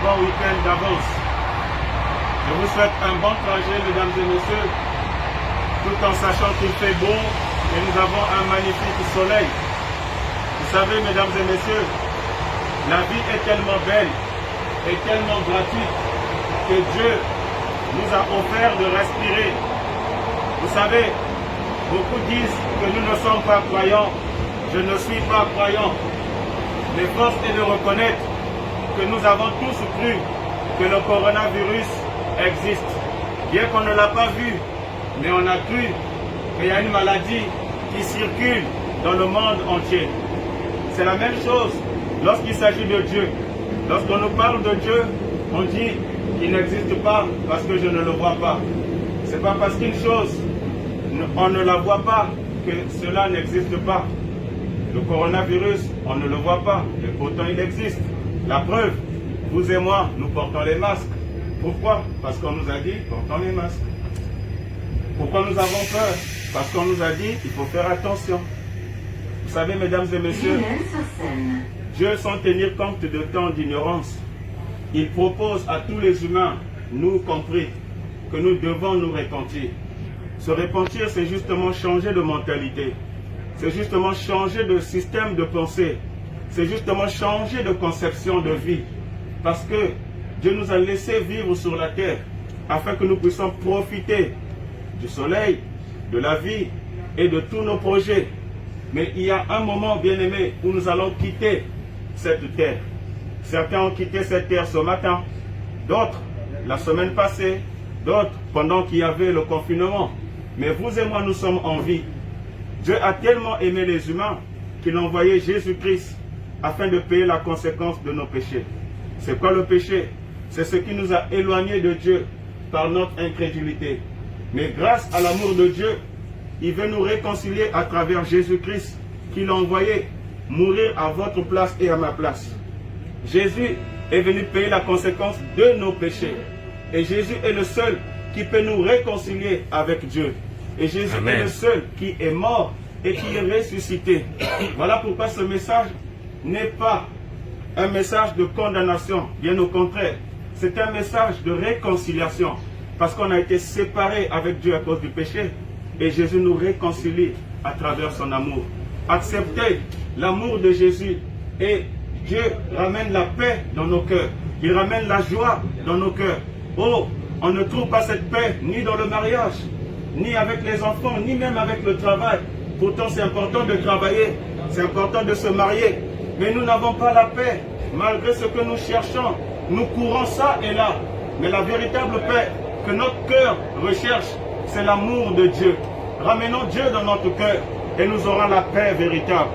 bon week-end d'avance. Je vous souhaite un bon trajet, mesdames et messieurs, tout en sachant qu'il fait beau et nous avons un magnifique soleil. Vous savez, mesdames et messieurs, la vie est tellement belle et tellement gratuite que Dieu nous a offert de respirer. Vous savez, beaucoup disent que nous ne sommes pas croyants. Je ne suis pas croyant. Mais force est de reconnaître que nous avons tous cru que le coronavirus existe. Bien qu'on ne l'a pas vu, mais on a cru qu'il y a une maladie qui circule dans le monde entier. C'est la même chose lorsqu'il s'agit de Dieu. Lorsqu'on nous parle de Dieu, on dit qu'il n'existe pas parce que je ne le vois pas. C'est pas parce qu'une chose, on ne la voit pas que cela n'existe pas. Le coronavirus, on ne le voit pas, et pourtant il existe. La preuve, vous et moi, nous portons les masques. Pourquoi? Parce qu'on nous a dit, portons les masques. Pourquoi nous avons peur? Parce qu'on nous a dit, il faut faire attention. Vous savez, mesdames et messieurs, Dieu, sans tenir compte de tant d'ignorance, il propose à tous les humains, nous compris, que nous devons nous repentir. Se repentir, c'est justement changer de mentalité. C'est justement changer de système de pensée. C'est justement changer de conception de vie. Parce que Dieu nous a laissé vivre sur la terre afin que nous puissions profiter du soleil, de la vie et de tous nos projets. Mais il y a un moment, bien-aimé, où nous allons quitter cette terre. Certains ont quitté cette terre ce matin, d'autres la semaine passée, d'autres pendant qu'il y avait le confinement. Mais vous et moi, nous sommes en vie. Dieu a tellement aimé les humains qu'il a envoyé Jésus-Christ afin de payer la conséquence de nos péchés. C'est quoi le péché? C'est ce qui nous a éloignés de Dieu par notre incrédulité. Mais grâce à l'amour de Dieu, il veut nous réconcilier à travers Jésus-Christ qu'il a envoyé mourir à votre place et à ma place. Jésus est venu payer la conséquence de nos péchés. Et Jésus est le seul qui peut nous réconcilier avec Dieu. Et Jésus est le seul qui est mort et qui est ressuscité. Voilà pourquoi ce message n'est pas un message de condamnation. Bien au contraire, c'est un message de réconciliation. Parce qu'on a été séparés avec Dieu à cause du péché. Et Jésus nous réconcilie à travers son amour. Acceptez l'amour de Jésus et Dieu ramène la paix dans nos cœurs. Il ramène la joie dans nos cœurs. Oh, on ne trouve pas cette paix ni dans le mariage, ni avec les enfants, ni même avec le travail. Pourtant, c'est important de travailler, c'est important de se marier. Mais nous n'avons pas la paix, malgré ce que nous cherchons. Nous courons ça et là. Mais la véritable paix que notre cœur recherche, c'est l'amour de Dieu. Ramenons Dieu dans notre cœur et nous aurons la paix véritable.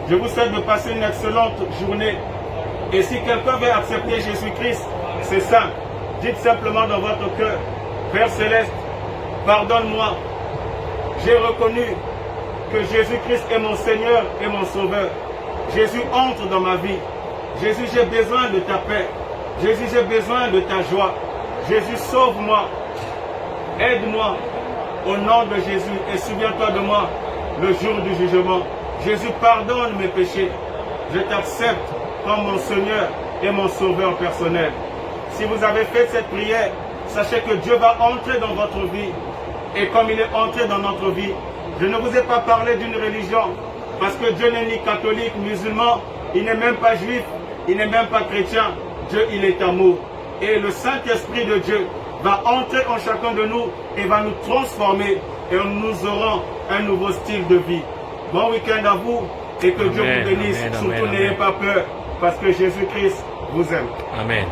Je vous souhaite de passer une excellente journée. Et si quelqu'un veut accepter Jésus-Christ, c'est simple. Dites simplement dans votre cœur, Père Céleste, pardonne-moi. J'ai reconnu que Jésus-Christ est mon Seigneur et mon Sauveur. Jésus entre dans ma vie. Jésus, j'ai besoin de ta paix. Jésus, j'ai besoin de ta joie. Jésus, sauve-moi. Aide-moi au nom de Jésus et souviens-toi de moi le jour du jugement. Jésus, pardonne mes péchés. Je t'accepte comme mon Seigneur et mon Sauveur personnel. Si vous avez fait cette prière, sachez que Dieu va entrer dans votre vie. Et comme il est entré dans notre vie, je ne vous ai pas parlé d'une religion, parce que Dieu n'est ni catholique, musulman, il n'est même pas juif, il n'est même pas chrétien. Dieu, il est amour. Et le Saint-Esprit de Dieu va entrer en chacun de nous et va nous transformer. Et nous aurons un nouveau style de vie. Bon week-end à vous et que Dieu vous bénisse. Surtout n'ayez pas peur, parce que Jésus-Christ vous aime. Amen.